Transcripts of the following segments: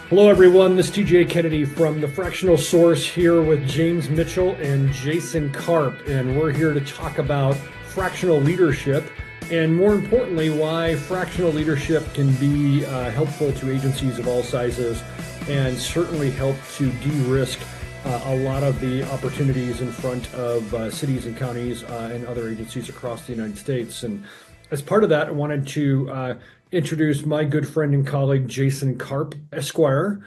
Hello, everyone. This is TJ Kennedy from the Fractional Source here with James Mitchell and Jason Karp. And we're here to talk about fractional leadership and, more importantly, why fractional leadership can be helpful to agencies of all sizes and certainly help to de-risk a lot of the opportunities in front of cities and counties and other agencies across the United States. And as part of that, I wanted to introduce my good friend and colleague, Jason Karp, Esquire.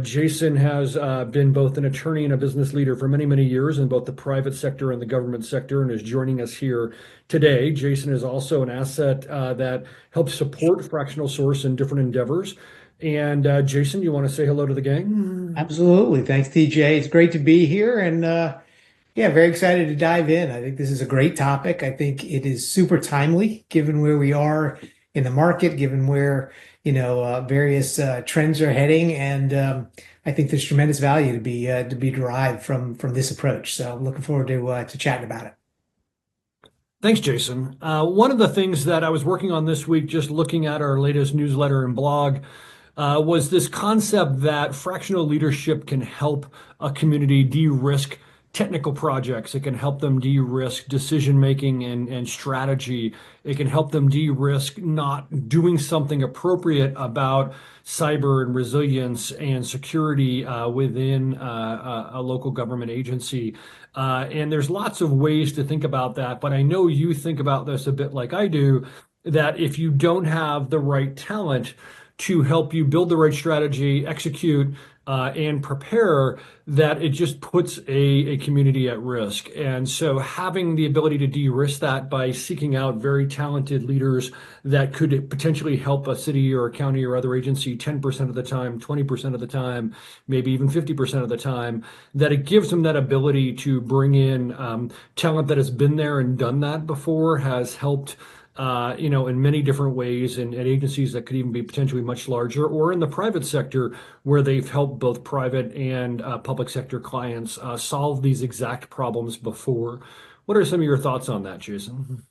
Jason has been both an attorney and a business leader for many, many years in both the private sector and the government sector and is joining us here today. Jason is also an asset that helps support Fractional Source in different endeavors. And Jason, you want to say hello to the gang? Absolutely. Thanks, TJ. It's great to be here and yeah, very excited to dive in. I think this is a great topic. I think it is super timely given where we are in the market, given where, various trends are heading. And I think there's tremendous value to be derived from this approach. So I'm looking forward to chatting about it. Thanks, Jason. One of the things that I was working on this week, just looking at our latest newsletter and blog, was this concept that fractional leadership can help a community de-risk technical projects. It can help them de-risk decision making and strategy. It can help them de-risk not doing something appropriate about cyber and resilience and security within a local government agency. And there's lots of ways to think about that, but I know you think about this a bit like I do, that if you don't have the right talent to help you build the right strategy, execute, and prepare, that it just puts a community at risk. And so having the ability to de-risk that by seeking out very talented leaders that could potentially help a city or a county or other agency 10% of the time, 20% of the time, maybe even 50% of the time, that it gives them that ability to bring in talent that has been there and done that before, has helped in many different ways and agencies that could even be potentially much larger, or in the private sector where they've helped both private and public sector clients solve these exact problems before. What are some of your thoughts on that, Jason?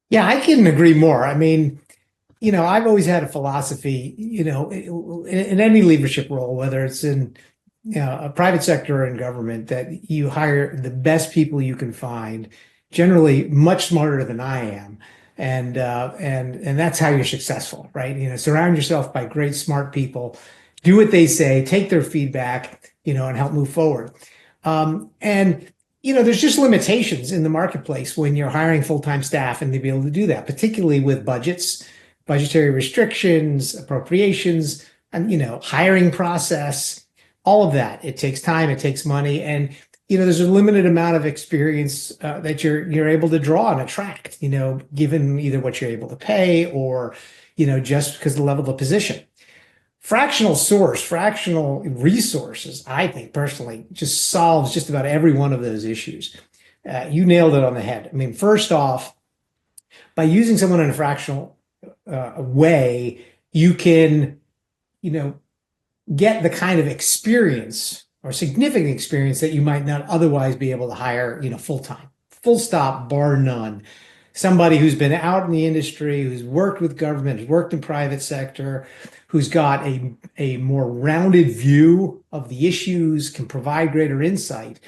Yeah, I couldn't agree more. I mean, I've always had a philosophy, in any leadership role, whether it's in a private sector or in government, that you hire the best people you can find, generally much smarter than I am. And that's how you're successful, right? Surround yourself by great, smart people, do what they say, take their feedback, and help move forward. There's just limitations in the marketplace when you're hiring full-time staff and to be able to do that, particularly with budgets, budgetary restrictions, appropriations, and, hiring process, all of that. It takes time, it takes money, and there's a limited amount of experience that you're able to draw and attract, given either what you're able to pay or, just because of the level of the position. Fractional source, fractional resources, I think personally, just solves just about every one of those issues. You nailed it on the head. I mean, first off, by using someone in a fractional way, you can, get the kind of experience or significant experience that you might not otherwise be able to hire, full time. Full stop, bar none. Somebody who's been out in the industry, who's worked with government, who's worked in private sector, who's got a more rounded view of the issues, can provide greater insight.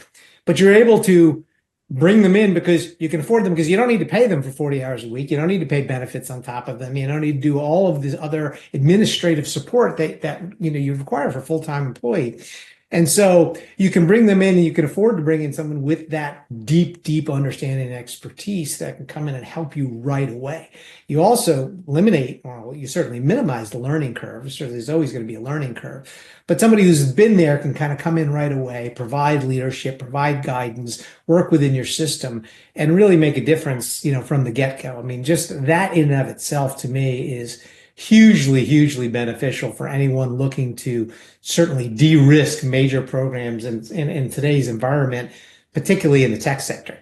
But you're able to bring them in because you can afford them, because you don't need to pay them for 40 hours a week. You don't need to pay benefits on top of them. You don't need to do all of this other administrative support that you require for a full-time employee. And so you can bring them in and you can afford to bring in someone with that deep understanding and expertise that can come in and help you right away. You also eliminate, well, you certainly minimize the learning curve. So there's always going to be a learning curve. But somebody who's been there can kind of come in right away, provide leadership, provide guidance, work within your system, and really make a difference, from the get-go. I mean, just that in and of itself to me is hugely beneficial for anyone looking to certainly de-risk major programs in today's environment, particularly in the tech sector.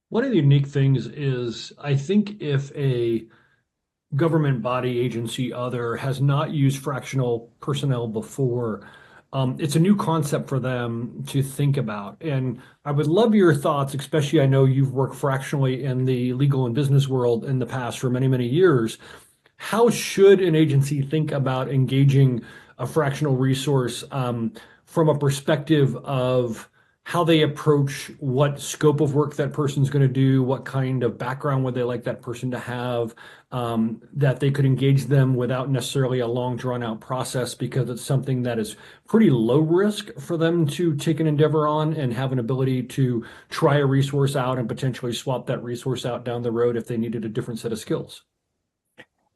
One of the unique things is I think if a government body, agency, other has not used fractional personnel before, it's a new concept for them to think about. And I would love your thoughts, especially I know you've worked fractionally in the legal and business world in the past for many, many years. how should an agency think about engaging a fractional resource from a perspective of how they approach what scope of work that person's going to do, what kind of background would they like that person to have, that they could engage them without necessarily a long drawn out process because it's something that is pretty low risk for them to take an endeavor on and have an ability to try a resource out and potentially swap that resource out down the road if they needed a different set of skills.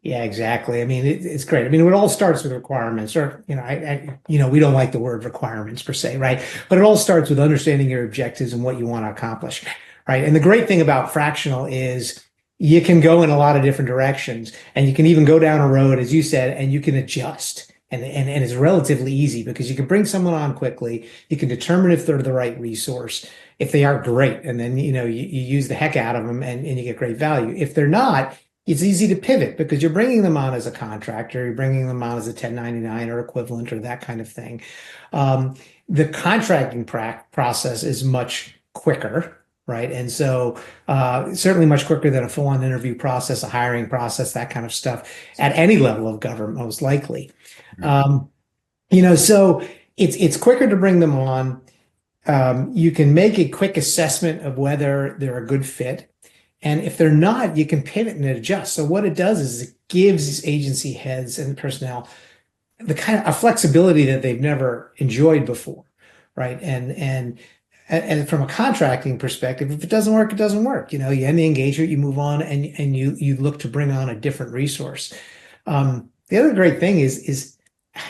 Yeah, exactly. I mean, it's great. I mean, it all starts with requirements, or we don't like the word requirements per se, right? But it all starts with understanding your objectives and what you want to accomplish, right? And the great thing about fractional is you can go in a lot of different directions, and you can even go down a road, as you said, and you can adjust. And it's relatively easy because you can bring someone on quickly. You can determine if they're the right resource. If they are, great, and then you use the heck out of them, and you get great value. If they're not, it's easy to pivot because you're bringing them on as a contractor, you're bringing them on as a 1099 or equivalent or that kind of thing. The contracting process is much quicker, right? And so certainly much quicker than a full-on interview process, a hiring process, that kind of stuff at any level of government, most likely. Um, so it's quicker to bring them on. You can make a quick assessment of whether they're a good fit. And if they're not, you can pivot and adjust. So what it does is it gives these agency heads and personnel the kind of a flexibility that they've never enjoyed before, right? And from a contracting perspective, if it doesn't work, it doesn't work. You end the engagement, you move on, and you look to bring on a different resource. The other great thing is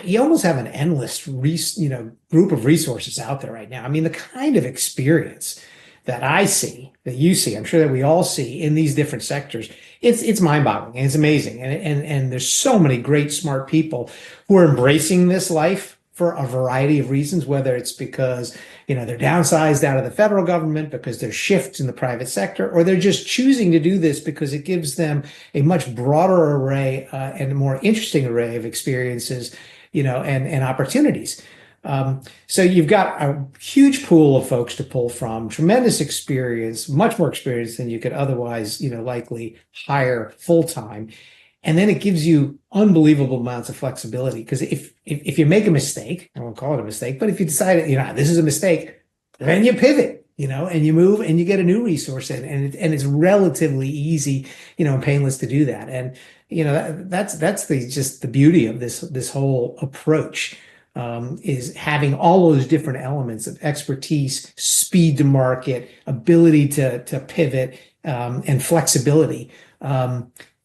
you almost have an endless group of resources out there right now. I mean, the kind of experience that I see, that you see, I'm sure that we all see in these different sectors, it's mind-boggling and it's amazing. And there's so many great, smart people who are embracing this life for a variety of reasons, whether it's because, they're downsized out of the federal government, because there's shifts in the private sector, or they're just choosing to do this because it gives them a much broader array and a more interesting array of experiences, and opportunities. So you've got a huge pool of folks to pull from, tremendous experience, much more experience than you could otherwise, likely hire full time. And then it gives you unbelievable amounts of flexibility because if you make a mistake, I won't call it a mistake, but if you decide, this is a mistake, then you pivot, and you move and you get a new resource in, and it's relatively easy, and painless to do that. And that's just the beauty of this whole approach. Is having all those different elements of expertise, speed to market, ability to pivot, and flexibility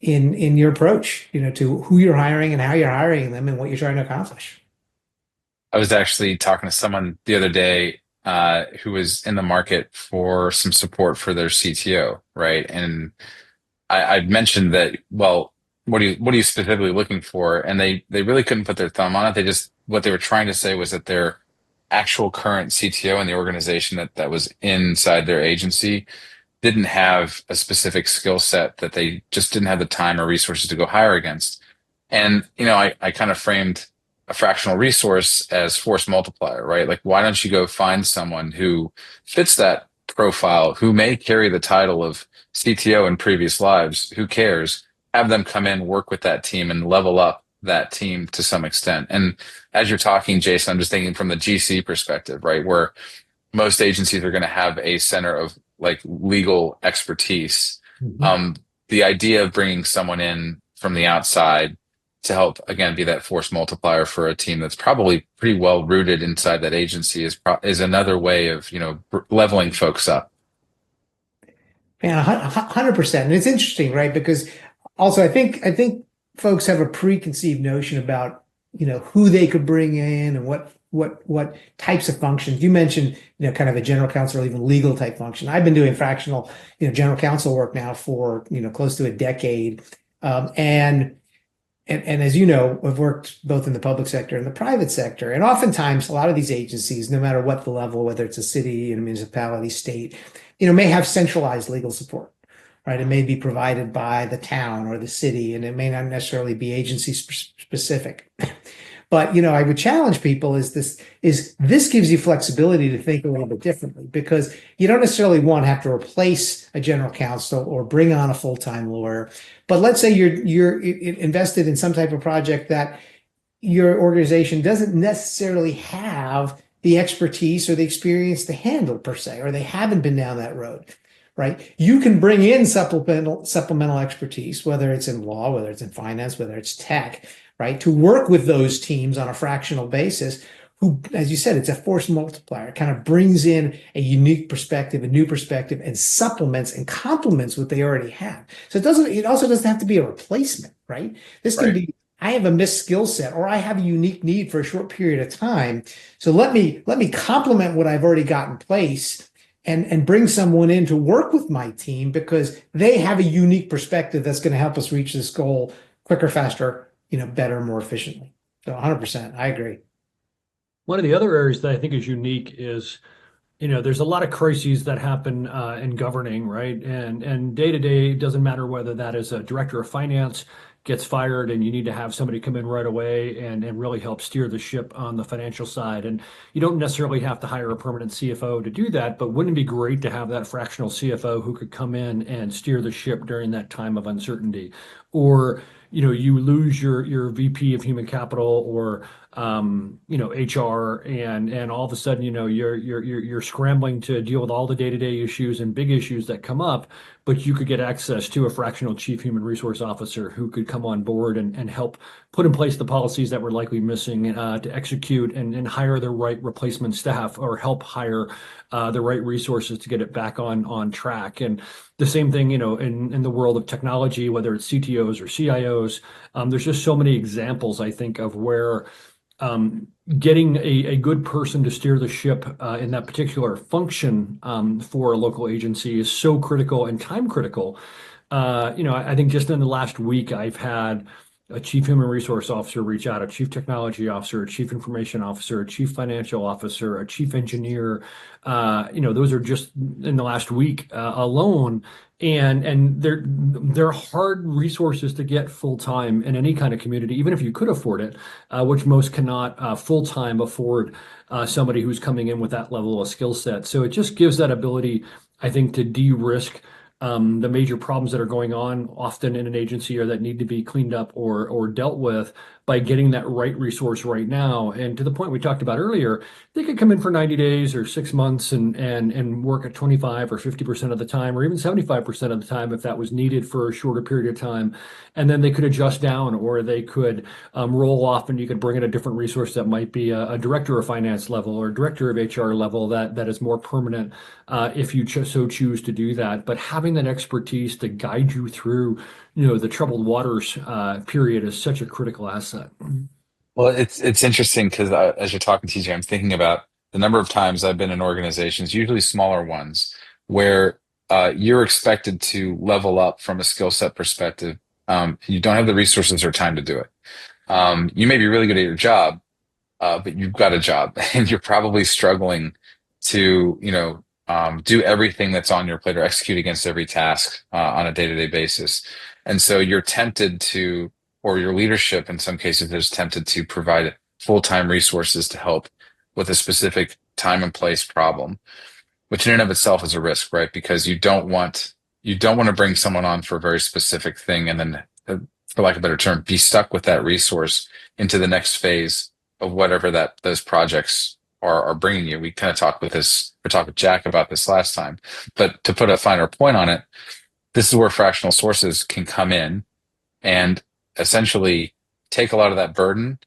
in your approach, to who you're hiring and how you're hiring them and what you're trying to accomplish. I was actually talking to someone the other day who was in the market for some support for their CTO, right? And I'd mentioned that, well, what are you specifically looking for? And they really couldn't put their thumb on it. What they were trying to say was that their actual current CTO and the organization that was inside their agency didn't have a specific skill set, that they just didn't have the time or resources to go hire against. And, I kind of framed a fractional resource as force multiplier, right? Like, why don't you go find someone who fits that profile, who may carry the title of CTO in previous lives? Who cares? Have them come in, work with that team, and level up that team to some extent. And as you're talking, Jason, I'm just thinking from the GC perspective, right? Where most agencies are going to have a center of like legal expertise. Mm-hmm. The idea of bringing someone in from the outside to help, again, be that force multiplier for a team that's probably pretty well rooted inside that agency is another way of, leveling folks up. Man, 100%. And it's interesting, right? Because also, I think folks have a preconceived notion about, who they could bring in and what types of functions. You mentioned, kind of a general counsel or even legal type function. I've been doing fractional, general counsel work now for, close to a decade. And as you know, I've worked both in the public sector and the private sector. And oftentimes, a lot of these agencies, no matter what the level, whether it's a city, a municipality, state, may have centralized legal support, right? It may be provided by the town or the city, and it may not necessarily be agency specific. But, I would challenge people is this gives you flexibility to think a little bit differently, because you don't necessarily want to have to replace a general counsel or bring on a full-time lawyer. But let's say you're invested in some type of project that your organization doesn't necessarily have the expertise or the experience to handle per se, or they haven't been down that road, right? You can bring in supplemental expertise, whether it's in law, whether it's in finance, whether it's tech, right? To work with those teams on a fractional basis, who, as you said, it's a force multiplier. It kind of brings in a unique perspective, a new perspective, and supplements and complements what they already have. So it also doesn't have to be a replacement, right? This can Right. be, I have a missed skill set, or I have a unique need for a short period of time. So let me complement what I've already got in place, and bring someone in to work with my team, because they have a unique perspective that's going to help us reach this goal quicker, faster, better, more efficiently. So 100%, I agree. One of the other areas that I think is unique is, there's a lot of crises that happen in governing, right? And day to day, it doesn't matter whether that is a director of finance gets fired and you need to have somebody come in right away and really help steer the ship on the financial side. And you don't necessarily have to hire a permanent CFO to do that, but wouldn't it be great to have that fractional CFO who could come in and steer the ship during that time of uncertainty? Or, you lose your VP of human capital, or HR, and all of a sudden, you're scrambling to deal with all the day-to-day issues and big issues that come up, but you could get access to a fractional chief human resource officer who could come on board and help put in place the policies that were likely missing, to execute and hire the right replacement staff, or help hire the right resources to get it back on track. And the same thing, in the world of technology, whether it's CTOs or CIOs, there's just so many examples, I think, of where getting a good person to steer the ship in that particular function for a local agency is so critical and time critical. I think just in the last week, I've had a chief human resource officer reach out, a chief technology officer, a chief information officer, a chief financial officer, a chief engineer. Those are just in the last week alone. And they're hard resources to get full time in any kind of community, even if you could afford it, which most cannot full time afford somebody who's coming in with that level of skill set. So it just gives that ability, I think, to de-risk the major problems that are going on often in an agency, or that need to be cleaned up or dealt with, by getting that right resource right now. And to the point we talked about earlier, they could come in for 90 days or 6 months and work at 25 or 50% of the time, or even 75% of the time if that was needed for a shorter period of time. And then they could adjust down, or they could roll off, and you could bring in a different resource that might be a director of finance level or director of HR level that is more permanent, if you so choose to do that. But having that expertise to guide you through, the troubled waters period is such a critical asset. Well, it's interesting because as you're talking, TJ, I'm thinking about the number of times I've been in organizations, usually smaller ones, where you're expected to level up from a skill set perspective. You don't have the resources or time to do it. You may be really good at your job, but you've got a job and you're probably struggling to, do everything that's on your plate or execute against every task on a day-to-day basis. And so you're tempted to, or your leadership in some cases is tempted to provide full-time resources to help with a specific time and place problem, which in and of itself is a risk, right? Because you don't want to bring someone on for a very specific thing and then, for lack of a better term, be stuck with that resource into the next phase of whatever those projects are bringing you. We kind of talked with Jack about this last time, but to put a finer point on it, this is where fractional sources can come in and essentially take a lot of that burden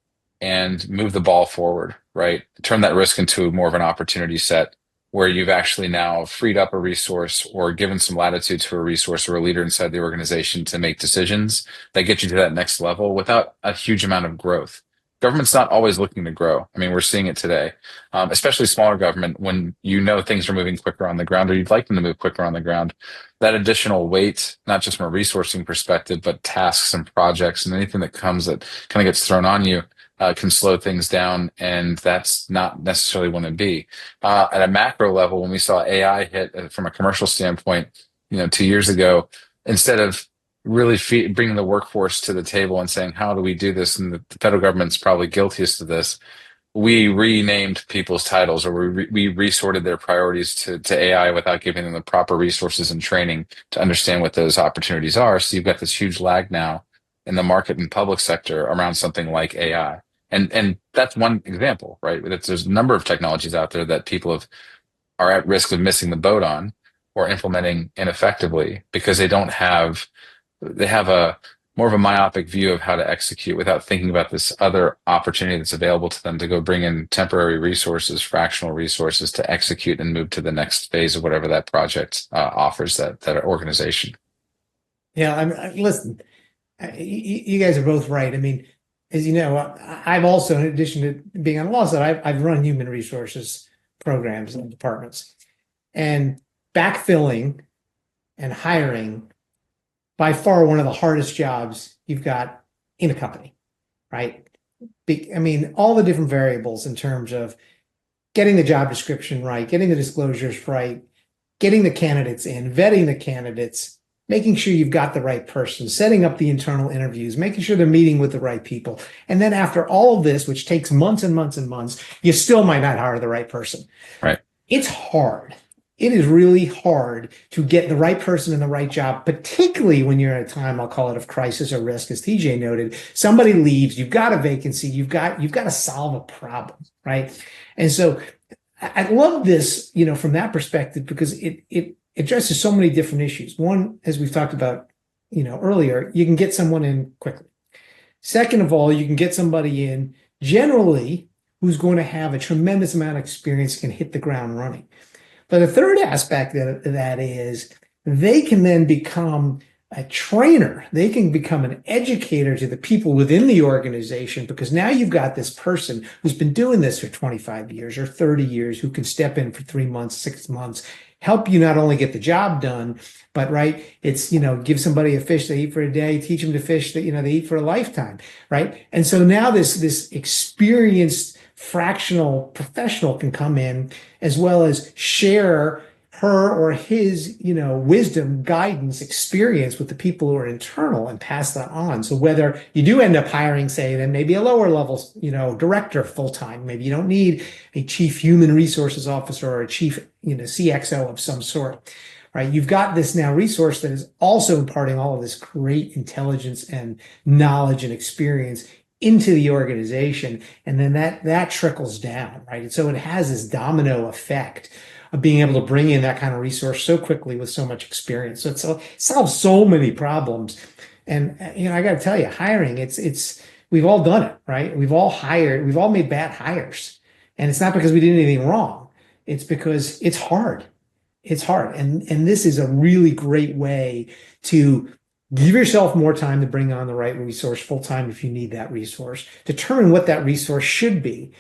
and move the ball forward, right? Turn that risk into more of an opportunity set where you've actually now freed up a resource or given some latitude to a resource or a leader inside the organization to make decisions that get you to that next level without a huge amount of growth. Government's not always looking to grow. I mean, we're seeing it today, especially smaller government, when things are moving quicker on the ground, or you'd like them to move quicker on the ground. That additional weight, not just from a resourcing perspective, but tasks and projects and anything that comes that kind of gets thrown on you, can slow things down, and that's not necessarily want to be. At a macro level, when we saw AI hit from a commercial standpoint, 2 years ago, instead of really bringing the workforce to the table and saying, how do we do this? And the federal government's probably guiltiest of this. We renamed people's titles, or we resorted their priorities to AI without giving them the proper resources and training to understand what those opportunities are. So you've got this huge lag now in the market and public sector around something like AI. And that's one example, right? There's a number of technologies out there that people are at risk of missing the boat on or implementing ineffectively because they have a more of a myopic view of how to execute without thinking about this other opportunity that's available to them to go bring in temporary resources, fractional resources to execute and move to the next phase of whatever that project offers that organization. Yeah, listen, you guys are both right. I mean, as you know, I've also, in addition to being on the law side, I've run human resources programs and departments, and backfilling and hiring by far one of the hardest jobs you've got in a company, right? I mean, all the different variables in terms of getting the job description right, getting the disclosures right, getting the candidates in, vetting the candidates, making sure you've got the right person, setting up the internal interviews, making sure they're meeting with the right people. And then after all of this, which takes months and months and months, you still might not hire the right person. Right. It's hard. It is really hard to get the right person in the right job, particularly when you're at a time, I'll call it, of crisis or risk, as TJ noted. Somebody leaves, you've got a vacancy, you've got to solve a problem, right? And so I love this, from that perspective, because it addresses so many different issues. One, as we've talked about, earlier, you can get someone in quickly. Second of all, you can get somebody in generally who's going to have a tremendous amount of experience, can hit the ground running. But the third aspect of that is they can then become a trainer. They can become an educator to the people within the organization, because now you've got this person who's been doing this for 25 years or 30 years who can step in for 3 months, 6 months, help you not only get the job done, but right, it's, give somebody a fish they eat for a day, teach them to fish that, they eat for a lifetime, right? And so now this experienced fractional professional can come in, as well as share her or his, wisdom, guidance, experience with the people who are internal, and pass that on. So whether you do end up hiring, say, then maybe a lower level, director full-time, maybe you don't need a chief human resources officer or a chief, CXO of some sort, right? You've got this now resource that is also imparting all of this great intelligence and knowledge and experience into the organization. And then that trickles down, right? And so it has this domino effect of being able to bring in that kind of resource so quickly with so much experience. So it solves so many problems. And, I got to tell you, hiring, we've all done it, right? We've all made bad hires. And it's not because we did anything wrong. It's because it's hard. It's hard. And this is a really great way to give yourself more time to bring on the right resource full time if you need that resource. Determine what that resource should be.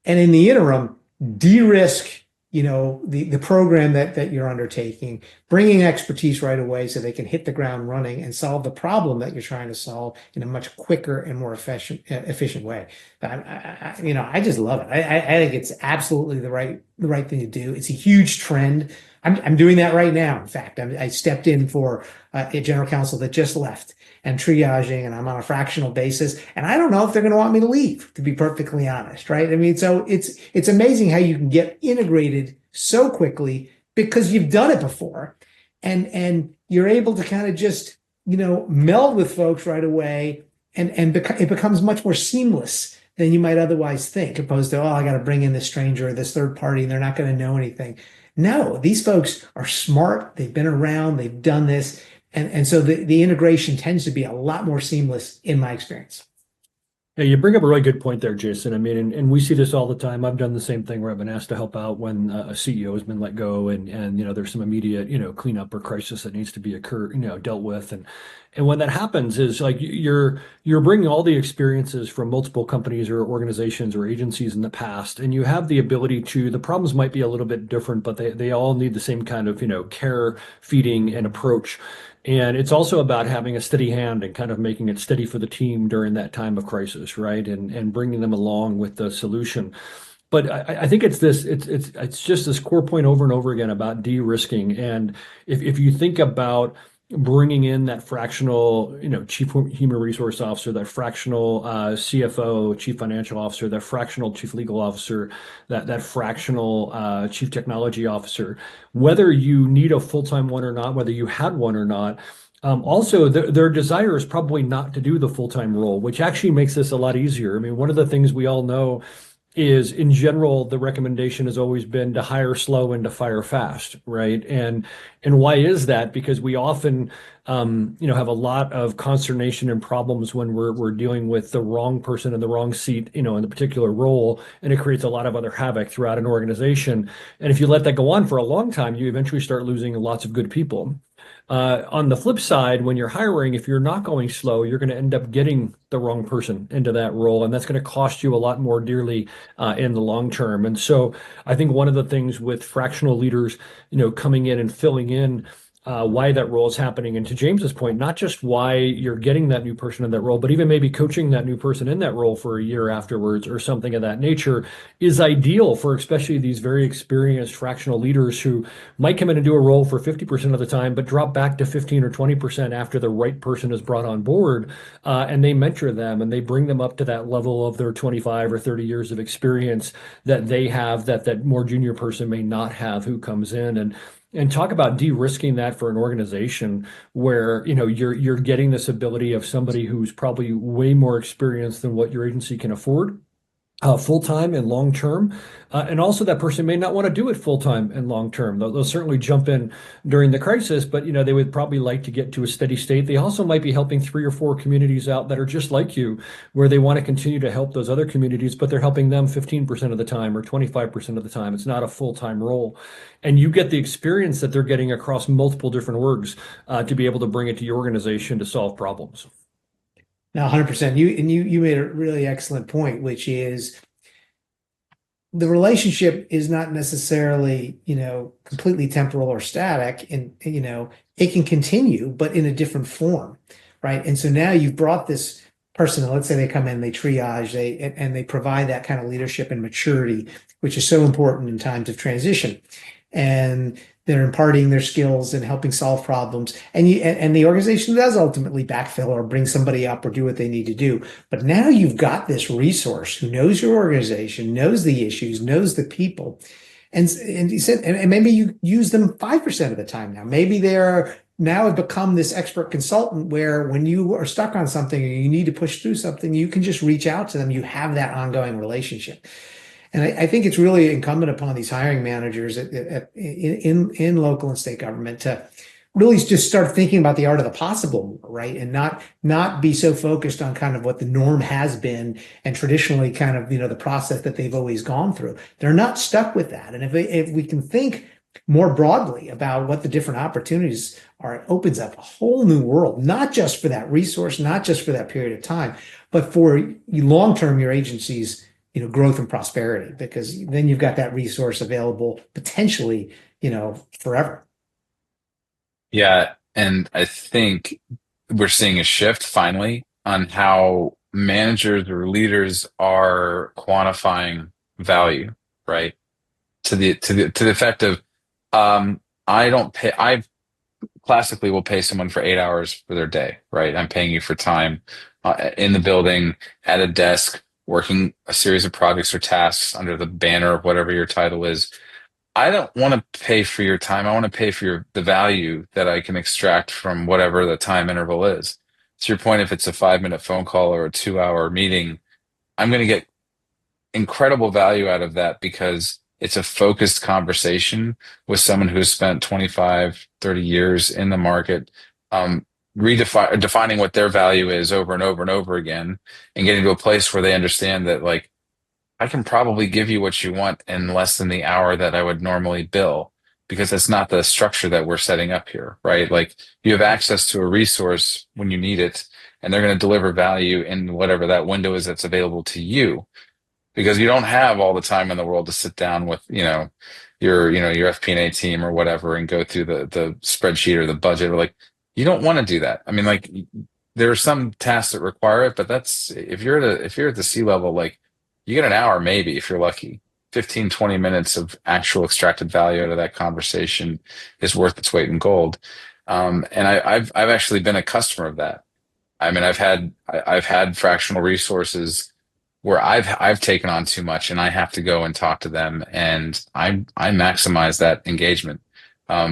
And in the interim, de-risk, the program that you're undertaking, bringing expertise right away so they can hit the ground running and solve the problem that you're trying to solve in a much quicker and more efficient way. I just love it. I think it's absolutely the right thing to do. It's a huge trend. I'm doing that right now. In fact, I stepped in for a general counsel that just left, and triaging, and I'm on a fractional basis. And I don't know if they're going to want me to leave, to be perfectly honest, right? I mean, so it's amazing how you can get integrated so quickly because you've done it before, and you're able to kind of just, meld with folks right away, and it becomes much more seamless than you might otherwise think, opposed to, I got to bring in this stranger or this third party and they're not going to know anything. No, these folks are smart. They've been around. They've done this. And so the integration tends to be a lot more seamless in my experience. Yeah, you bring up a really good point there, Jason. I mean, and we see this all the time. I've done the same thing where I've been asked to help out when a CEO has been let go, and there's some immediate cleanup or crisis that needs to be dealt with, and when that happens is like you're bringing all the experiences from multiple companies or organizations or agencies in the past, and you have the ability to. The problems might be a little bit different, but they all need the same kind of care, feeding, and approach. And it's also about having a steady hand and kind of making it steady for the team during that time of crisis, right? And bringing them along with the solution. But I think it's just this core point over and over again about de-risking. And if you think about bringing in that fractional, chief human resource officer, that fractional CFO, chief financial officer, that fractional chief legal officer, that fractional chief technology officer, whether you need a full-time one or not, whether you had one or not. Also, their desire is probably not to do the full-time role, which actually makes this a lot easier. I mean, one of the things we all know is in general, the recommendation has always been to hire slow and to fire fast, right? And why is that? Because we often, have a lot of consternation and problems when we're dealing with the wrong person in the wrong seat, in the particular role, and it creates a lot of other havoc throughout an organization. And if you let that go on for a long time, you eventually start losing lots of good people. On the flip side, when you're hiring, if you're not going slow, you're going to end up getting the wrong person into that role, and that's going to cost you a lot more dearly in the long term. And so, I think one of the things with fractional leaders, coming in and filling in why that role is happening, and to James's point, not just why you're getting that new person in that role, but even maybe coaching that new person in that role for a year afterwards or something of that nature is ideal for especially these very experienced fractional leaders who might come in and do a role for 50% of the time, but drop back to 15 or 20% after the right person is brought on board. And they mentor them and they bring them up to that level of their 25 or 30 years of experience that they have that more junior person may not have who comes in. And talk about de-risking that for an organization where, you're getting this ability of somebody who's probably way more experienced than what your agency can afford, full-time and long-term. And also that person may not want to do it full-time and long-term. They'll certainly jump in during the crisis, but they would probably like to get to a steady state. They also might be helping 3 or 4 communities out that are just like you, where they want to continue to help those other communities, but they're helping them 15% of the time or 25% of the time. It's not a full-time role. And you get the experience that they're getting across multiple different orgs to be able to bring it to your organization to solve problems. Now, 100%. You made a really excellent point, which is the relationship is not necessarily, completely temporal or static, and it can continue, but in a different form, right? And so now you've brought this person, let's say they come in, they triage, and they provide that kind of leadership and maturity, which is so important in times of transition. And they're imparting their skills and helping solve problems. And the organization does ultimately backfill or bring somebody up or do what they need to do. But now you've got this resource who knows your organization, knows the issues, knows the people. And he said, and maybe you use them 5% of the time now. Maybe they're now have become this expert consultant where when you are stuck on something or you need to push through something, you can just reach out to them. You have that ongoing relationship. And I think it's really incumbent upon these hiring managers in local and state government to really just start thinking about the art of the possible, right? And not be so focused on kind of what the norm has been and traditionally kind of, the process that they've always gone through. They're not stuck with that. And if we can think more broadly about what the different opportunities are, it opens up a whole new world, not just for that resource, not just for that period of time, but for long-term, your agency's growth and prosperity, because then you've got that resource available potentially, forever. Yeah. And I think we're seeing a shift finally on how managers or leaders are quantifying value, right? To the effect of, I classically will pay someone for 8 hours for their day, right? I'm paying you for time in the building at a desk, working a series of projects or tasks under the banner of whatever your title is. I don't want to pay for your time. I want to pay for the value that I can extract from whatever the time interval is. To your point, if it's a 5-minute phone call or a 2-hour meeting, I'm going to get incredible value out of that because it's a focused conversation with someone who's spent 25, 30 years in the market, defining what their value is over and over and over again, and getting to a place where they understand that, like, I can probably give you what you want in less than the hour that I would normally bill, because that's not the structure that we're setting up here, right? Like, you have access to a resource when you need it, and they're going to deliver value in whatever that window is that's available to you, because you don't have all the time in the world to sit down with, your FP&A team or whatever and go through the spreadsheet or the budget, or like, you don't want to do that. I mean, like, there are some tasks that require it, but that's, if you're at the C level, like, you get an hour, maybe, if you're lucky. 15, 20 minutes of actual extracted value out of that conversation is worth its weight in gold. And I've actually been a customer of that. I mean, I've had fractional resources where I've taken on too much and I have to go and talk to them, and I maximize that engagement,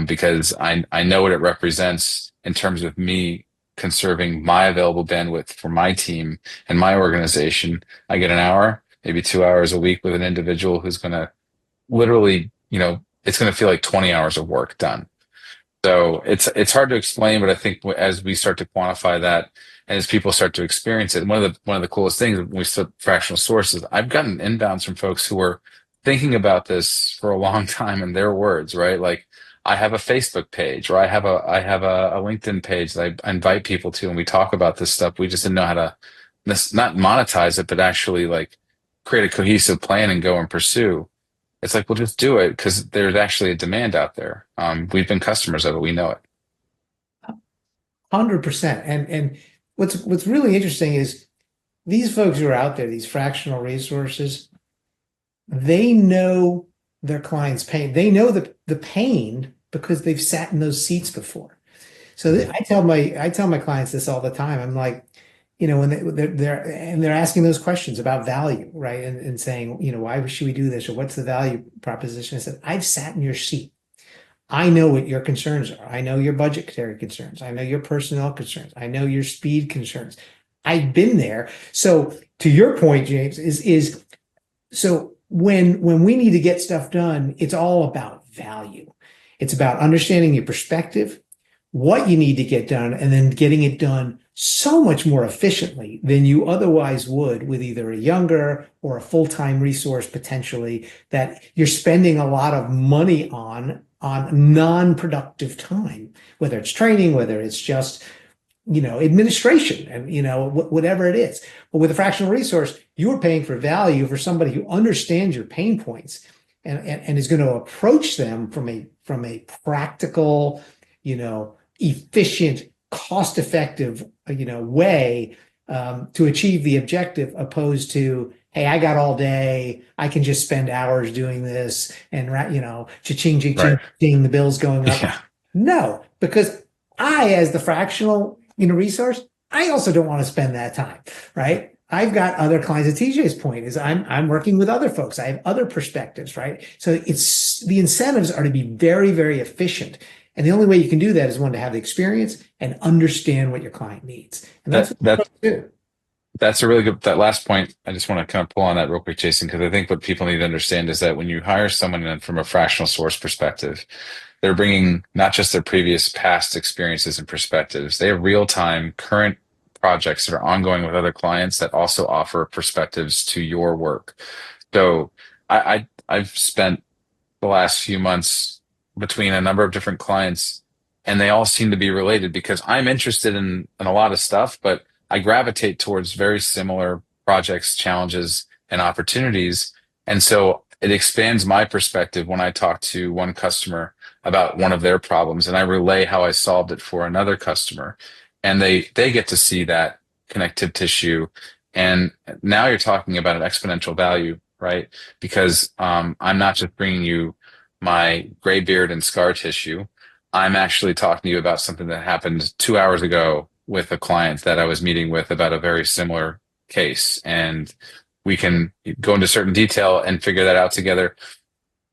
because I know what it represents in terms of me conserving my available bandwidth for my team and my organization. I get an hour, maybe 2 hours a week with an individual who's going to literally, it's going to feel like 20 hours of work done. So it's hard to explain, but I think as we start to quantify that, and as people start to experience it, one of the coolest things when we start fractional sources, I've gotten inbounds from folks who were thinking about this for a long time in their words, right? Like, I have a Facebook page, or I have a LinkedIn page that I invite people to, and we talk about this stuff. We just didn't know how to not monetize it, but actually like create a cohesive plan and go and pursue. It's like, we'll just do it because there's actually a demand out there. We've been customers of it. We know it. 100%. And what's really interesting is these folks who are out there, these fractional resources, they know their clients' pain. They know the pain because they've sat in those seats before. So I tell my clients this all the time. I'm like, when they're asking those questions about value, right? And saying, why should we do this, or what's the value proposition? I said, I've sat in your seat. I know what your concerns are. I know your budgetary concerns. I know your personnel concerns. I know your speed concerns. I've been there. So to your point, James, is so when we need to get stuff done, it's all about value. It's about understanding your perspective, what you need to get done, and then getting it done so much more efficiently than you otherwise would with either a younger or a full-time resource potentially that you're spending a lot of money on non-productive time, whether it's training, whether it's just administration, and whatever it is. But with a fractional resource, you're paying for value for somebody who understands your pain points and is going to approach them from a practical, efficient, cost-effective, way to achieve the objective, opposed to, hey, I got all day, I can just spend hours doing this, and cha-ching, cha-ching, Right. cha-ching, the bills going up. Yeah. No, because I, as the fractional resource, I also don't want to spend that time, right? I've got other clients. At TJ's point is I'm working with other folks. I have other perspectives, right? So it's the incentives are to be very, very efficient. And the only way you can do that is one, to have the experience and understand what your client needs. And that's what folks do. That's a really good, that last point. I just want to kind of pull on that real quick, Jason, because I think what people need to understand is that when you hire someone in from a fractional source perspective, they're bringing not just their previous past experiences and perspectives, they have real-time current projects that are ongoing with other clients that also offer perspectives to your work. So I've spent the last few months between a number of different clients, and they all seem to be related because I'm interested in a lot of stuff, but I gravitate towards very similar projects, challenges, and opportunities. And so it expands my perspective when I talk to one customer about one of their problems, and I relay how I solved it for another customer. And they get to see that connective tissue. And now you're talking about an exponential value, right? Because I'm not just bringing you my gray beard and scar tissue. I'm actually talking to you about something that happened 2 hours ago with a client that I was meeting with about a very similar case. And we can go into certain detail and figure that out together.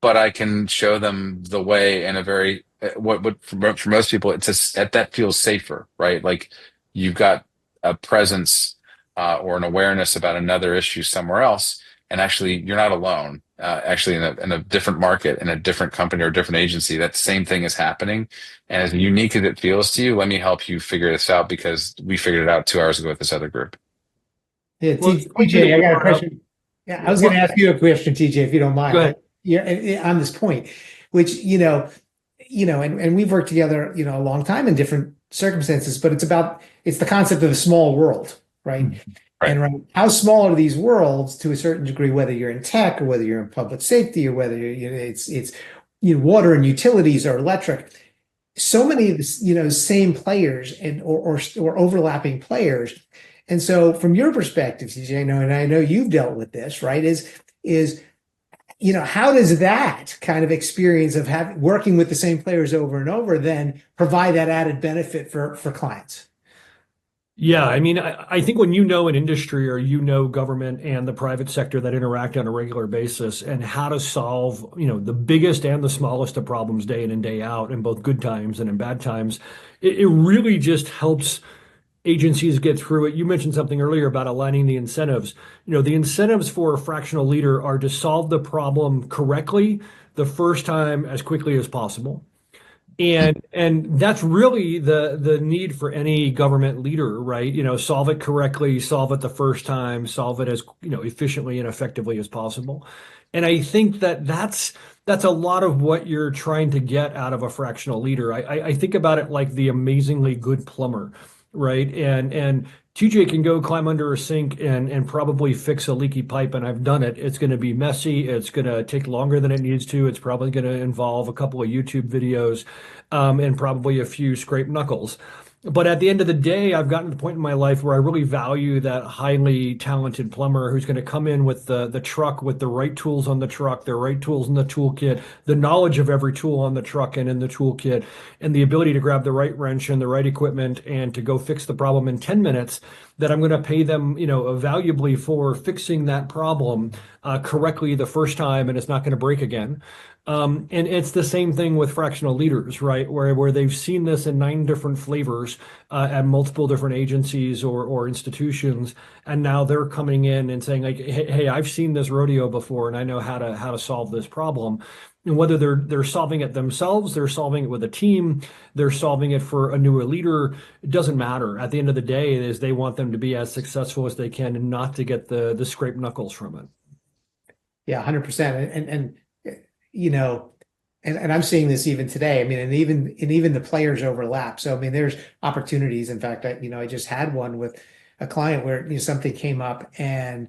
But I can show them the way in a very, what for most people, it's that feels safer, right? Like, you've got a presence or an awareness about another issue somewhere else. And actually, you're not alone. Actually, in a different market, in a different company or a different agency, that same thing is happening. And as unique as it feels to you, let me help you figure this out because we figured it out 2 hours ago with this other group. Yeah, Well, TJ, I got a question. Yeah, I was going to ask you a question, TJ, if you don't mind. Go ahead. Yeah, on this point, which and we've worked together, a long time in different circumstances, but it's the concept of a small world, right? Right. And how small are these worlds to a certain degree, whether you're in tech or whether you're in public safety or whether it's water and utilities or electric. So many of the same players or overlapping players. And so from your perspective, CJ, and I know you've dealt with this, right? Is how does that kind of experience of working with the same players over and over then provide that added benefit for clients? Yeah, I mean, I think when you know an industry or you know government and the private sector that interact on a regular basis and how to solve, the biggest and the smallest of problems day in and day out in both good times and in bad times, it really just helps agencies get through it. You mentioned something earlier about aligning the incentives. The incentives for a fractional leader are to solve the problem correctly the first time as quickly as possible. And that's really the need for any government leader, right? Solve it correctly, solve it the first time, solve it as, efficiently and effectively as possible. And I think that's a lot of what you're trying to get out of a fractional leader. I think about it like the amazingly good plumber, right? And TJ can go climb under a sink and probably fix a leaky pipe, and I've done it. It's going to be messy. It's going to take longer than it needs to. It's probably going to involve a couple of YouTube videos, and probably a few scraped knuckles. But at the end of the day, I've gotten to the point in my life where I really value that highly talented plumber who's going to come in with the truck with the right tools on the truck, the right tools in the toolkit, the knowledge of every tool on the truck and in the toolkit, and the ability to grab the right wrench and the right equipment and to go fix the problem in 10 minutes. That I'm going to pay them, valuably for fixing that problem correctly the first time, and it's not going to break again. And it's the same thing with fractional leaders, right? Where they've seen this in 9 different flavors at multiple different agencies or institutions, and now they're coming in and saying like, hey, I've seen this rodeo before, and I know how to solve this problem. And whether they're solving it themselves, they're solving it with a team, they're solving it for a newer leader, it doesn't matter. At the end of the day, is they want them to be as successful as they can and not to get the scraped knuckles from it. Yeah, 100%. You know, and I'm seeing this even today. I mean, and even the players overlap. So I mean, there's opportunities. In fact, I just had one with a client where something came up, and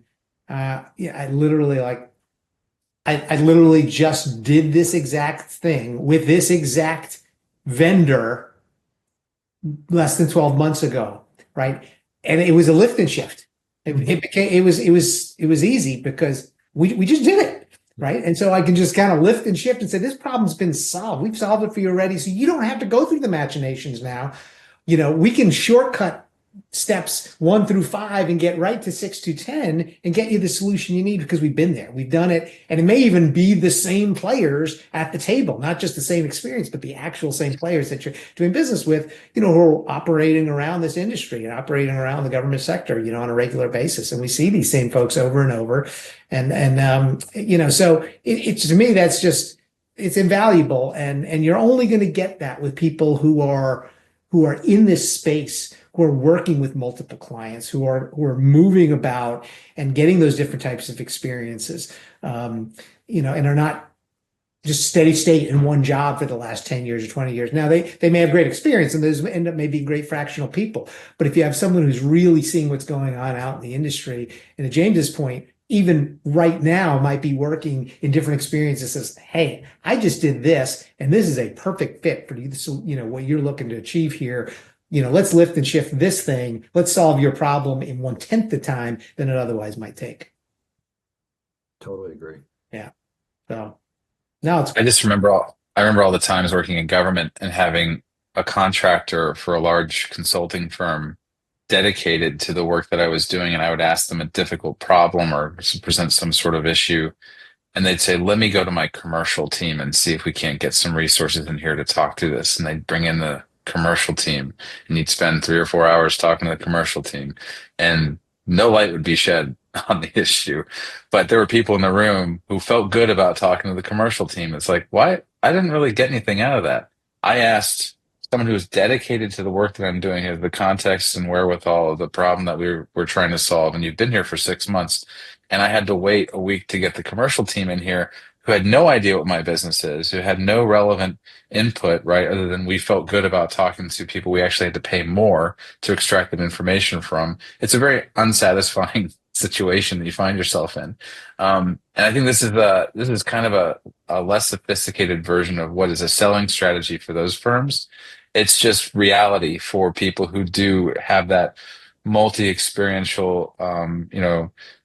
yeah, I literally just did this exact thing with this exact vendor less than 12 months ago, right? And it was a lift and shift. It was easy because we just did it. Right. And so I can just kind of lift and shift and say, this problem's been solved. We've solved it for you already. So you don't have to go through the machinations now. We can shortcut steps 1 through 5 and get right to 6 to 10 and get you the solution you need because we've been there. We've done it. And it may even be the same players at the table, not just the same experience, but the actual same players that you're doing business with, who are operating around this industry and operating around the government sector, on a regular basis. And we see these same folks over and over. So it's to me, that's just, it's invaluable. And you're only going to get that with people who are in this space, who are working with multiple clients, who are moving about and getting those different types of experiences, and are not just steady state in one job for the last 10 years or 20 years. Now they may have great experience and those end up maybe great fractional people. But if you have someone who's really seeing what's going on out in the industry, and to James's point, even right now might be working in different experiences, says, hey, I just did this, and this is a perfect fit for you. So, what you're looking to achieve here. Let's lift and shift this thing. Let's solve your problem in 1/10 the time than it otherwise might take. Totally agree. Yeah. So now it's. I remember all the times working in government and having a contractor for a large consulting firm dedicated to the work that I was doing, and I would ask them a difficult problem or present some sort of issue, and they'd say, let me go to my commercial team and see if we can't get some resources in here to talk through this. And they'd bring in the commercial team, and you'd spend 3 or 4 hours talking to the commercial team, and no light would be shed on the issue. But there were people in the room who felt good about talking to the commercial team. It's like, why? I didn't really get anything out of that. I asked someone who is dedicated to the work that I'm doing, has the context and wherewithal of the problem that we're trying to solve. And you've been here for 6 months, and I had to wait a week to get the commercial team in here who had no idea what my business is, who had no relevant input, right? Other than we felt good about talking to people we actually had to pay more to extract that information from. It's a very unsatisfying situation that you find yourself in. And I think this is kind of a less sophisticated version of what is a selling strategy for those firms. It's just reality for people who do have that multi-experiential,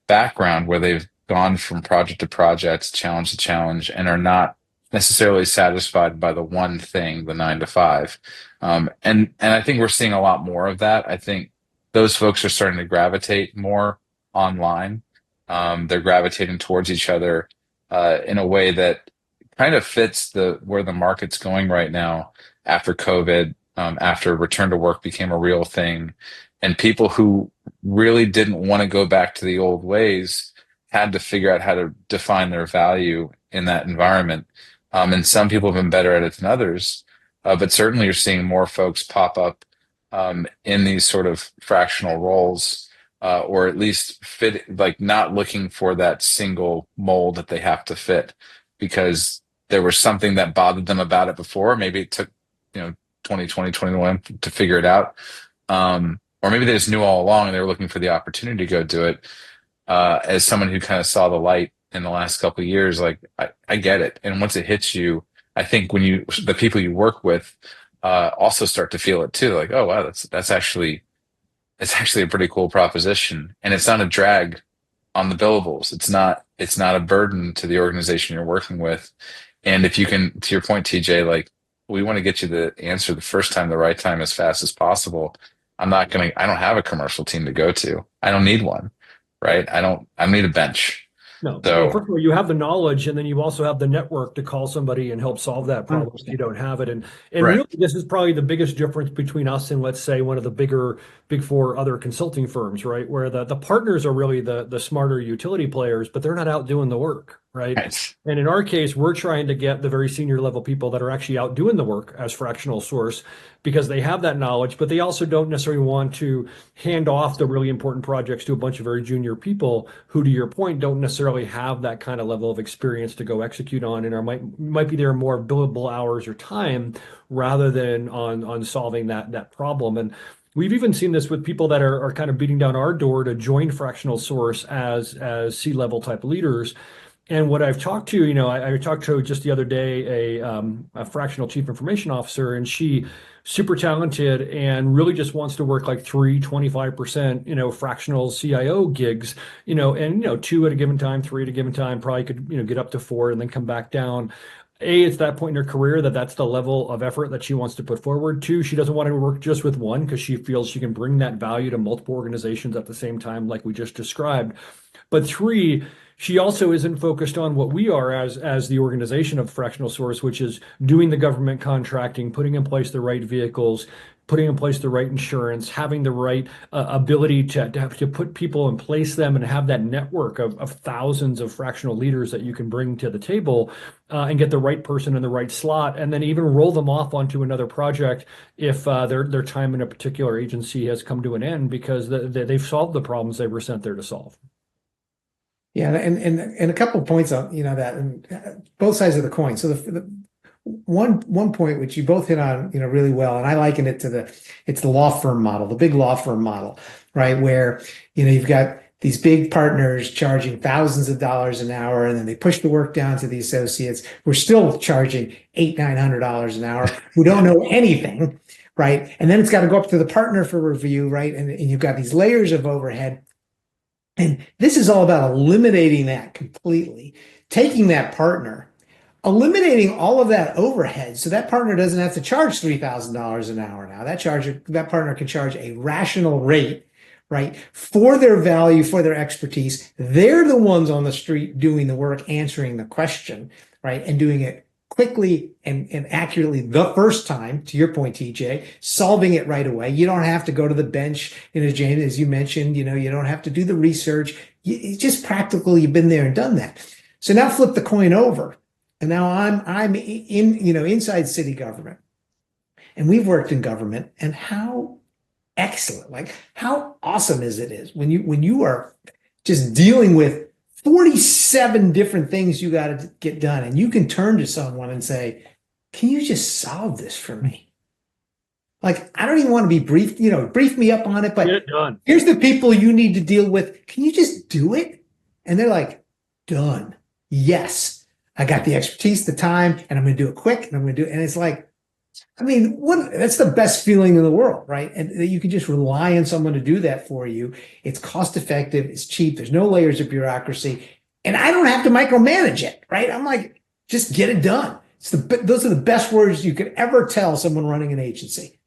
background where they've gone from project to project, challenge to challenge, and are not necessarily satisfied by the one thing, the 9 to 5. And I think we're seeing a lot more of that. I think those folks are starting to gravitate more online. They're gravitating towards each other in a way that kind of fits the where the market's going right now after COVID, after return to work became a real thing, and people who really didn't want to go back to the old ways had to figure out how to define their value in that environment. And some people have been better at it than others, but certainly you're seeing more folks pop up in these sort of fractional roles, or at least fit, like not looking for that single mold that they have to fit because there was something that bothered them about it before. Maybe it took, 2020, 21 to figure it out. Or maybe they just knew all along and they were looking for the opportunity to go do it. As someone who kind of saw the light in the last couple of years, like I get it. And once it hits you, I think the people you work with, also start to feel it too. Like, oh wow, that's actually, it's actually a pretty cool proposition. And it's not a drag on the billables. It's not a burden to the organization you're working with. And if you can, to your point, TJ, like we want to get you the answer the first time, the right time, as fast as possible. I don't have a commercial team to go to. I don't need one, right? I need a bench. No, So well, first of all, you have the knowledge, and then you also have the network to call somebody and help solve that problem if you don't have it. And right. really, this is probably the biggest difference between us and, let's say, one of the big four other consulting firms, right? Where the partners are really the smarter utility players, but they're not out doing the work, right? Right. And in our case, we're trying to get the very senior level people that are actually out doing the work as fractional source because they have that knowledge, but they also don't necessarily want to hand off the really important projects to a bunch of very junior people who, to your point, don't necessarily have that kind of level of experience to go execute on and might be there more billable hours or time rather than on solving that problem. And we've even seen this with people that are kind of beating down our door to join fractional source as C-level type leaders. And what I've talked to, I talked to just the other day a fractional chief information officer, and she super talented and really just wants to work like 25%, fractional CIO gigs, and 2 at a given time, 3 at a given time, probably could, get up to 4 and then come back down. It's that point in her career that's the level of effort that she wants to put forward. 2, she doesn't want to work just with one because she feels she can bring that value to multiple organizations at the same time, like we just described. But 3, she also isn't focused on what we are as the organization of fractional source, which is doing the government contracting, putting in place the right vehicles, putting in place the right insurance, having the right ability to put people and place them and have that network of thousands of fractional leaders that you can bring to the table and get the right person in the right slot, and then even roll them off onto another project if their time in a particular agency has come to an end because they've solved the problems they were sent there to solve. Yeah, and a couple of points on that, and both sides of the coin. So the one point which you both hit on really well, and I liken it to it's the law firm model, the big law firm model, right? Where you've got these big partners charging thousands of dollars an hour, and then they push the work down to the associates. We're still charging $800-900 an hour who don't know anything, right? And then it's got to go up to the partner for review, right? And you've got these layers of overhead. And this is all about eliminating that completely, taking that partner, eliminating all of that overhead so that partner doesn't have to charge $3,000 an hour now. That partner can charge a rational rate, right, for their value, for their expertise. They're the ones on the street doing the work, answering the question, right, and doing it quickly and accurately the first time, to your point, TJ, solving it right away. You don't have to go to the bench, James, as you mentioned, you don't have to do the research. It's just practical. You've been there and done that. So now flip the coin over. And now I'm in, inside city government. And we've worked in government, and how excellent, like how awesome is when you are just dealing with 47 different things you got to get done, and you can turn to someone and say, can you just solve this for me? Like, I don't even want to be briefed, brief me up on it, but get it done. Here's the people you need to deal with. Can you just do it? And they're like, done. Yes, I got the expertise, the time, and I'm going to do it quick, and I'm going to do it. And it's like, that's the best feeling in the world, right? And that you can just rely on someone to do that for you. It's cost effective, it's cheap, there's no layers of bureaucracy, and I don't have to micromanage it, right? I'm like, just get it done. Those are the best words you could ever tell someone running an agency.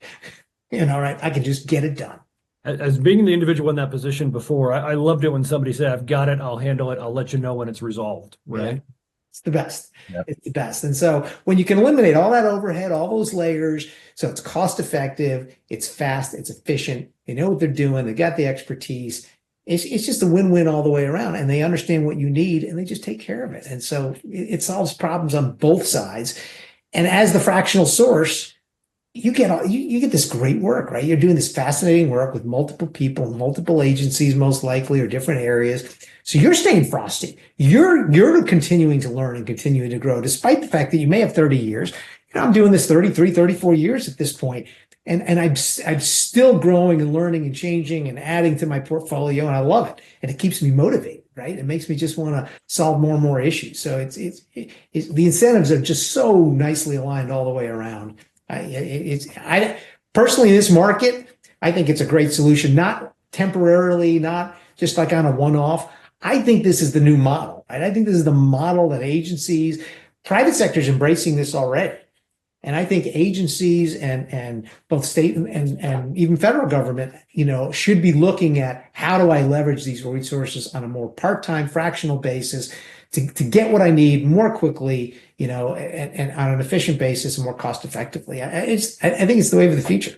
Right? I can just get it done. As being the individual in that position before, I loved it when somebody said, I've got it, I'll handle it, I'll let you know when it's resolved, right? Yeah. It's the best. Yep. It's the best. And so when you can eliminate all that overhead, all those layers, so it's cost effective, it's fast, it's efficient, they know what they're doing, they got the expertise. It's just a win-win all the way around, and they understand what you need and they just take care of it. And so it solves problems on both sides. And as the fractional source, you get this great work, right? You're doing this fascinating work with multiple people, multiple agencies, most likely, or different areas. So you're staying frosty. You're continuing to learn and continuing to grow, despite the fact that you may have 30 years. I'm doing this 33, 34 years at this point. And I'm still growing and learning and changing and adding to my portfolio, and I love it. And it keeps me motivated, right? It makes me just want to solve more and more issues. So it's the incentives are just so nicely aligned all the way around. I personally, in this market, I think it's a great solution, not temporarily, not just like on a one-off. I think this is the new model, right? I think this is the model that agencies, private sector is embracing this already. And I think agencies and both state and even federal government, should be looking at how do I leverage these resources on a more part-time fractional basis to get what I need more quickly, and on an efficient basis and more cost effectively. I think it's the wave of the future.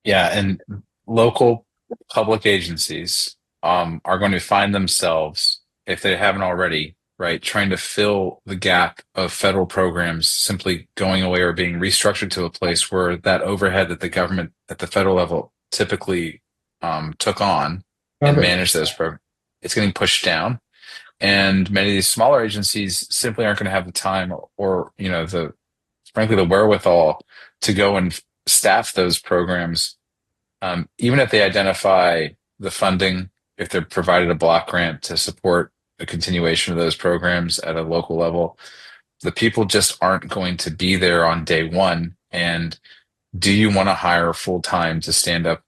Yeah, and local public agencies are going to find themselves, if they haven't already, right, trying to fill the gap of federal programs simply going away or being restructured to a place where that overhead that the government at the federal level typically took on and managed those programs, it's getting pushed down. And many of these smaller agencies simply aren't going to have the time or, frankly, the wherewithal to go and staff those programs. Even if they identify the funding, if they're provided a block grant to support a continuation of those programs at a local level, the people just aren't going to be there on day one. And do you want to hire full time to stand up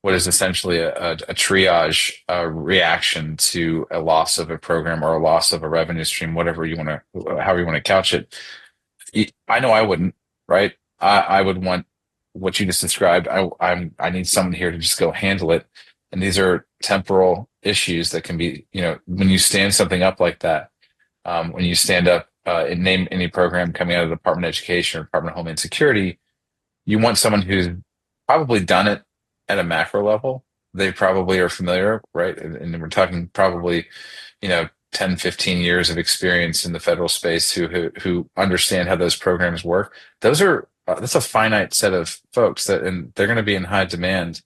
what is essentially a triage reaction to a loss of a program or a loss of a revenue stream, however you want to couch it? I know I wouldn't, right? I would want what you just described. I need someone here to just go handle it. And these are temporal issues that can be, when you stand something up like that, when you stand up and name any program coming out of the Department of Education or Department of Homeland Security, you want someone who's probably done it at a macro level. They probably are familiar, right? And we're talking probably, 10, 15 years of experience in the federal space who understand how those programs work. That's a finite set of folks and they're going to be in high demand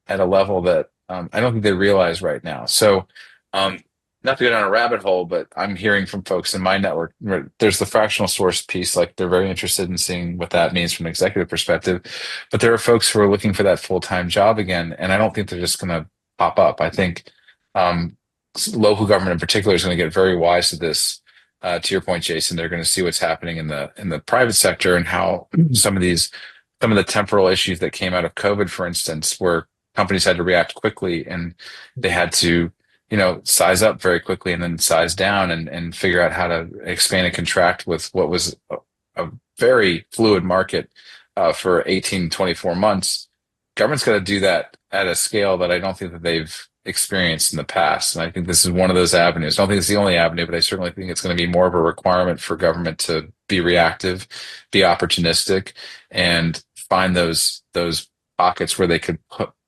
at a level that I don't think they realize right now. So, not to go down a rabbit hole, but I'm hearing from folks in my network, there's the fractional source piece, like they're very interested in seeing what that means from an executive perspective. But there are folks who are looking for that full-time job again, and I don't think they're just going to pop up. I think local government in particular is going to get very wise to this. To your point, Jason, they're going to see what's happening in the private sector and how some of the temporal issues that came out of COVID, for instance, where companies had to react quickly and they had to size up very quickly and then size down and figure out how to expand and contract with what was a very fluid market for 18, 24 months. Government's got to do that at a scale that I don't think that they've experienced in the past. And I think this is one of those avenues. I don't think it's the only avenue, but I certainly think it's going to be more of a requirement for government to be reactive, be opportunistic, and find those pockets where they could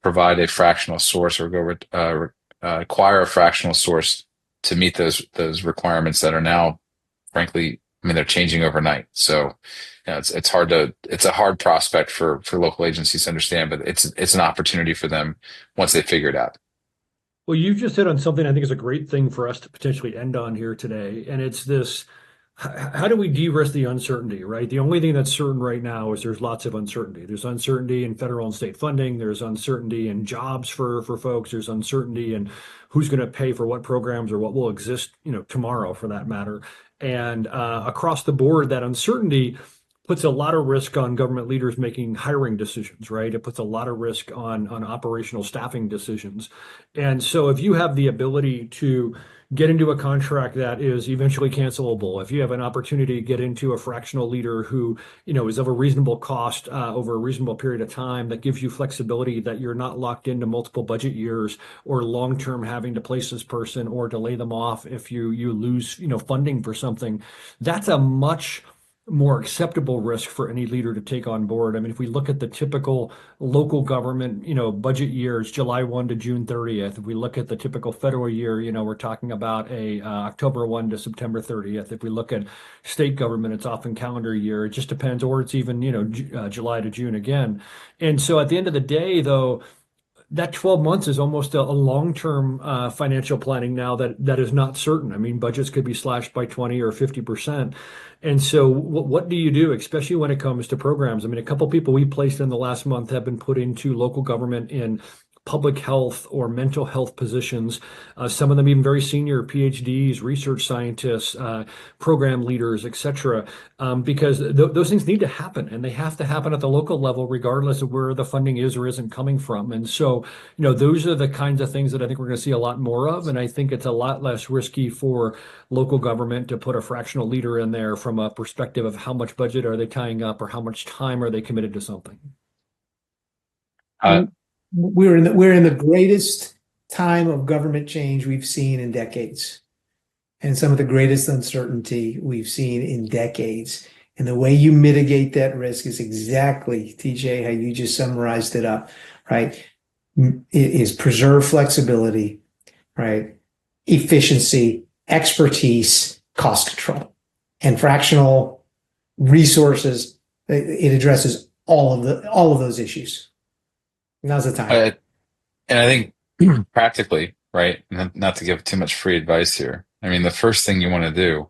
provide a fractional source or go acquire a fractional source to meet those requirements that are now, frankly, they're changing overnight. So, it's a hard prospect for local agencies to understand, but it's an opportunity for them once they figure it out. Well, you've just hit on something I think is a great thing for us to potentially end on here today. And it's this, how do we de-risk the uncertainty, right? The only thing that's certain right now is there's lots of uncertainty. There's uncertainty in federal and state funding. There's uncertainty in jobs for folks. There's uncertainty in who's going to pay for what programs or what will exist, tomorrow for that matter. And across the board, that uncertainty puts a lot of risk on government leaders making hiring decisions, right? It puts a lot of risk on operational staffing decisions. And so if you have the ability to get into a contract that is eventually cancelable, if you have an opportunity to get into a fractional leader who, is of a reasonable cost over a reasonable period of time, that gives you flexibility, that you're not locked into multiple budget years or long-term having to place this person or to lay them off if you lose, funding for something, that's a much more acceptable risk for any leader to take on board. I mean, if we look at the typical local government, budget years, July 1 to June 30th. If we look at the typical federal year, we're talking about a October 1 to September 30th. If we look at state government, it's often calendar year. It just depends, or it's even, July to June again. And so at the end of the day, though, that 12 months is almost a long-term financial planning now that is not certain. I mean, budgets could be slashed by 20 or 50%. And so what do you do, especially when it comes to programs? I mean, a couple people we placed in the last month have been put into local government in public health or mental health positions, some of them even very senior PhDs, research scientists, program leaders, et cetera, because those things need to happen, and they have to happen at the local level, regardless of where the funding is or isn't coming from. And so, those are the kinds of things that I think we're going to see a lot more of. And I think it's a lot less risky for local government to put a fractional leader in there from a perspective of how much budget are they tying up or how much time are they committed to something. Uh, We're in the greatest time of government change we've seen in decades, and some of the greatest uncertainty we've seen in decades. And the way you mitigate that risk is exactly, TJ, how you just summarized it up, right? It is preserve flexibility, right? Efficiency, expertise, cost control, and fractional resources. It addresses all of those issues. Now's the time. and I think practically, right? Not to give too much free advice here. I mean, the first thing you want to do,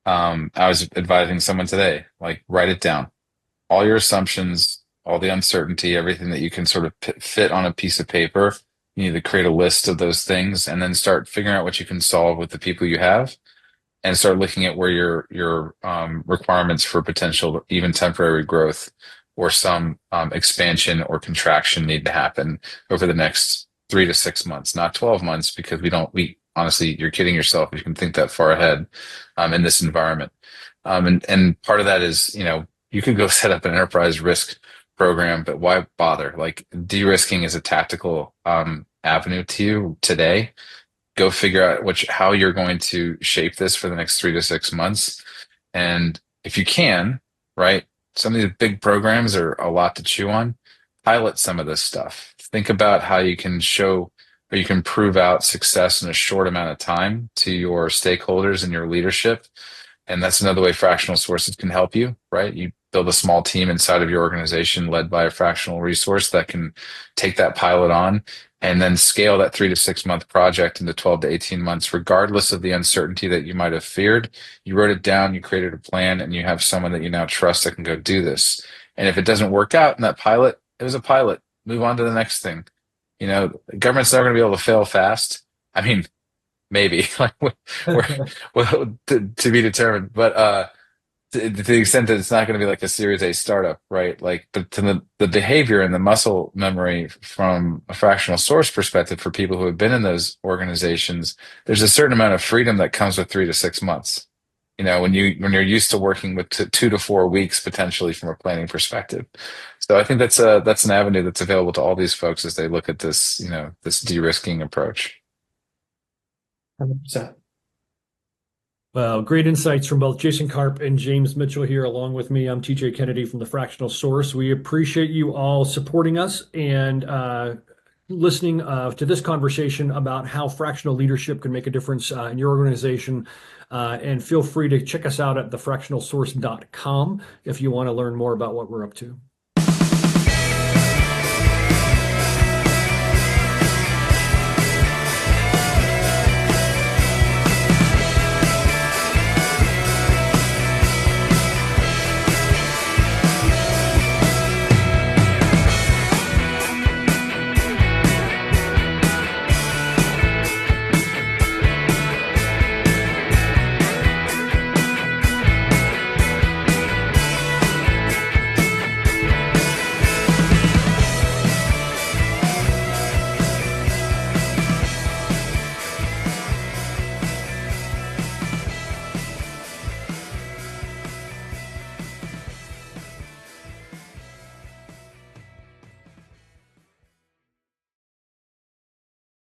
I was advising someone today, like write it down, all your assumptions, all the uncertainty, everything that you can sort of fit on a piece of paper. You need to create a list of those things and then start figuring out what you can solve with the people you have, and start looking at where your requirements for potential, even temporary growth or some expansion or contraction need to happen over the next 3 to 6 months, not 12 months, because we honestly, you're kidding yourself if you can think that far ahead in this environment. And part of that is, you could go set up an enterprise risk program, but why bother? Like, de-risking is a tactical avenue to you today. Go figure out how you're going to shape this for the next 3 to 6 months. And if you can, right, some of these big programs are a lot to chew on. Pilot some of this stuff. Think about how you can show or you can prove out success in a short amount of time to your stakeholders and your leadership. And that's another way fractional sources can help you, right? You build a small team inside of your organization led by a fractional resource that can take that pilot on and then scale that 3 to 6 month project into 12 to 18 months, regardless of the uncertainty that you might have feared. You wrote it down, you created a plan, and you have someone that you now trust that can go do this. And if it doesn't work out in that pilot, it was a pilot. Move on to the next thing. The government's never going to be able to fail fast. I mean, maybe like well, to be determined, but to the extent that it's not going to be like a Series A startup, right? Like, but to the behavior and the muscle memory from a fractional source perspective for people who have been in those organizations, there's a certain amount of freedom that comes with 3 to 6 months. When you're used to working with 2 to 4 weeks potentially from a planning perspective. So I think that's an avenue that's available to all these folks as they look at this, this de-risking approach. 100%. Well, great insights from both Jason Karp and James Mitchell here along with me. I'm TJ Kennedy from the Fractional Source. We appreciate you all supporting us and listening to this conversation about how fractional leadership can make a difference in your organization. And feel free to check us out at thefractionalsource.com if you want to learn more about what we're up to.